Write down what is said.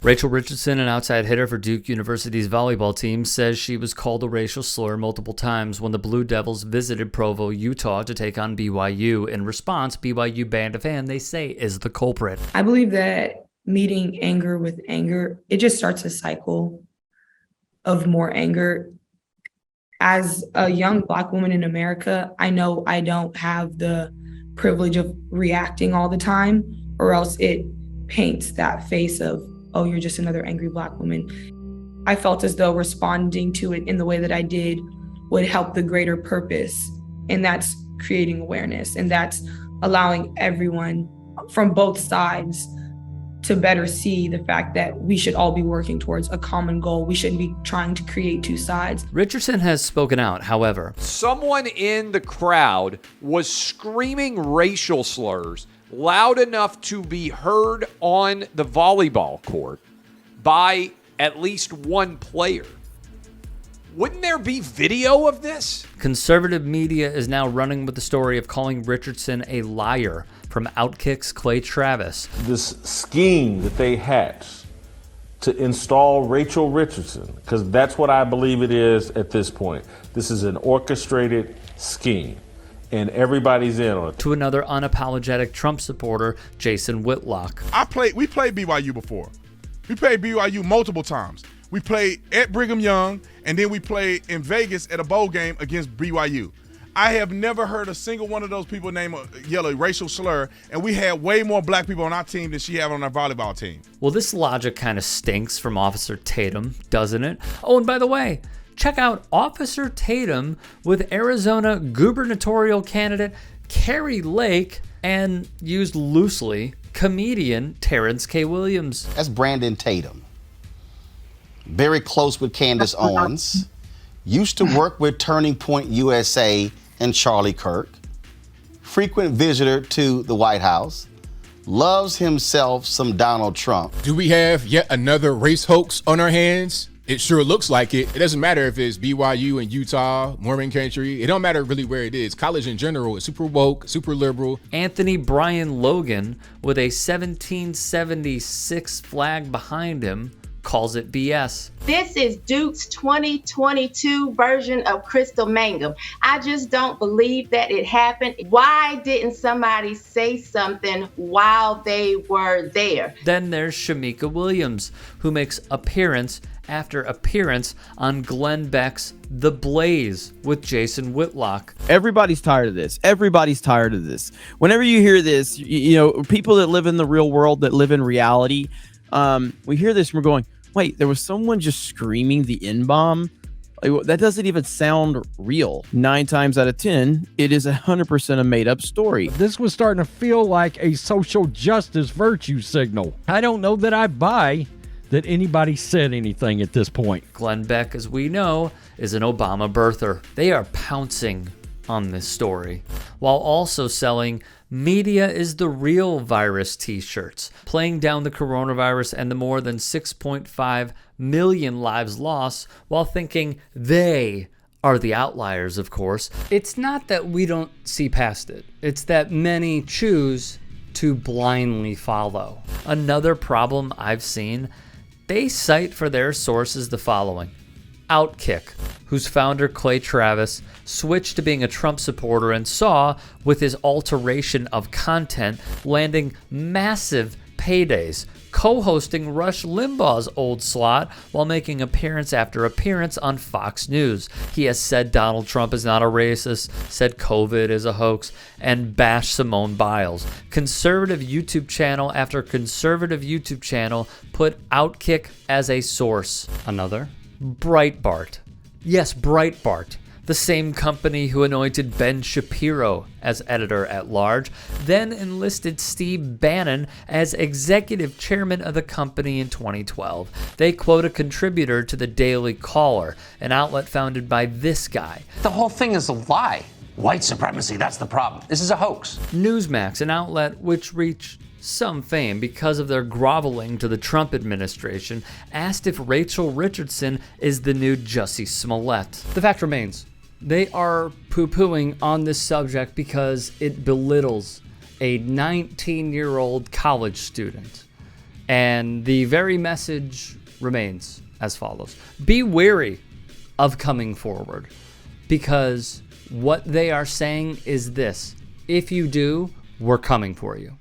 Rachel Richardson, an outside hitter for Duke University's volleyball team, says she was called a racial slur multiple times when the Blue Devils visited Provo, Utah to take on BYU. In response, BYU banned a fan they say is the culprit. I believe that meeting anger with anger, it just starts a cycle of more anger. As a young Black woman in America, I know I don't have the privilege of reacting all the time, or else it paints that face of, oh, you're just another angry Black woman. I felt as though responding to it in the way that I did would help the greater purpose. And that's creating awareness. And that's allowing everyone from both sides to better see the fact that we should all be working towards a common goal. We shouldn't be trying to create two sides. Richardson has spoken out, however. Someone in the crowd was screaming racial slurs loud enough to be heard on the volleyball court by at least one player. Wouldn't there be video of this? Conservative media is now running with the story of calling Richardson a liar from Outkick's Clay Travis. This scheme that they hatched to install Rachel Richardson, because that's what I believe it is at this point. This is an orchestrated scheme, and everybody's in on it. To another unapologetic Trump supporter, Jason Whitlock. We played BYU before. We played BYU multiple times. We played at Brigham Young, and then we played in Vegas at a bowl game against BYU. I have never heard a single one of those people yell a racial slur, and we had way more Black people on our team than she had on our volleyball team. Well, this logic kind of stinks from Officer Tatum, doesn't it? Oh, and by the way, check out Officer Tatum with Arizona gubernatorial candidate Kari Lake and, used loosely, comedian Terrence K. Williams. That's Brandon Tatum. Very close with Candace Owens. Used to work with Turning Point USA and Charlie Kirk. Frequent visitor to the White House. Loves himself some Donald Trump. Do we have yet another race hoax on our hands? It sure looks like it. It doesn't matter if it's BYU in Utah, Mormon country. It don't matter really where it is. College in general is super woke, super liberal. Anthony Brian Logan, with a 1776 flag behind him, calls it BS. This is Duke's 2022 version of Crystal Mangum. I just don't believe that it happened. Why didn't somebody say something while they were there? Then there's Shamika Williams, who makes appearance after appearance on Glenn Beck's The Blaze with Jason Whitlock. Everybody's tired of this. Everybody's tired of this. Whenever you hear this, you know, people that live in the real world, that live in reality, we hear this and we're going, wait, there was someone just screaming the N-bomb? Like, that doesn't even sound real. 9 times out of 10, it is 100% a made-up story. This was starting to feel like a social justice virtue signal. I don't know that I buy that anybody said anything at this point. Glenn Beck, as we know, is an Obama birther. They are pouncing on this story, while also selling "Media is the Real Virus" t-shirts, playing down the coronavirus and the more than 6.5 million lives lost, while thinking they are the outliers, of course. It's not that we don't see past it. It's that many choose to blindly follow. Another problem I've seen, they cite for their sources the following. Outkick, whose founder Clay Travis switched to being a Trump supporter and saw, with his alteration of content, landing massive paydays, co-hosting Rush Limbaugh's old slot while making appearance after appearance on Fox News. He has said Donald Trump is not a racist, said COVID is a hoax, and bashed Simone Biles. Conservative YouTube channel after conservative YouTube channel put Outkick as a source. Another? Breitbart. Yes, Breitbart. The same company who anointed Ben Shapiro as editor-at-large, then enlisted Steve Bannon as executive chairman of the company in 2012. They quote a contributor to the Daily Caller, an outlet founded by this guy. The whole thing is a lie. White supremacy, that's the problem. This is a hoax. Newsmax, an outlet which reached some fame because of their groveling to the Trump administration, asked if Rachel Richardson is the new Jussie Smollett. The fact remains, they are poo-pooing on this subject because it belittles a 19-year-old college student. And the very message remains as follows. Be wary of coming forward, because what they are saying is this: if you do, we're coming for you.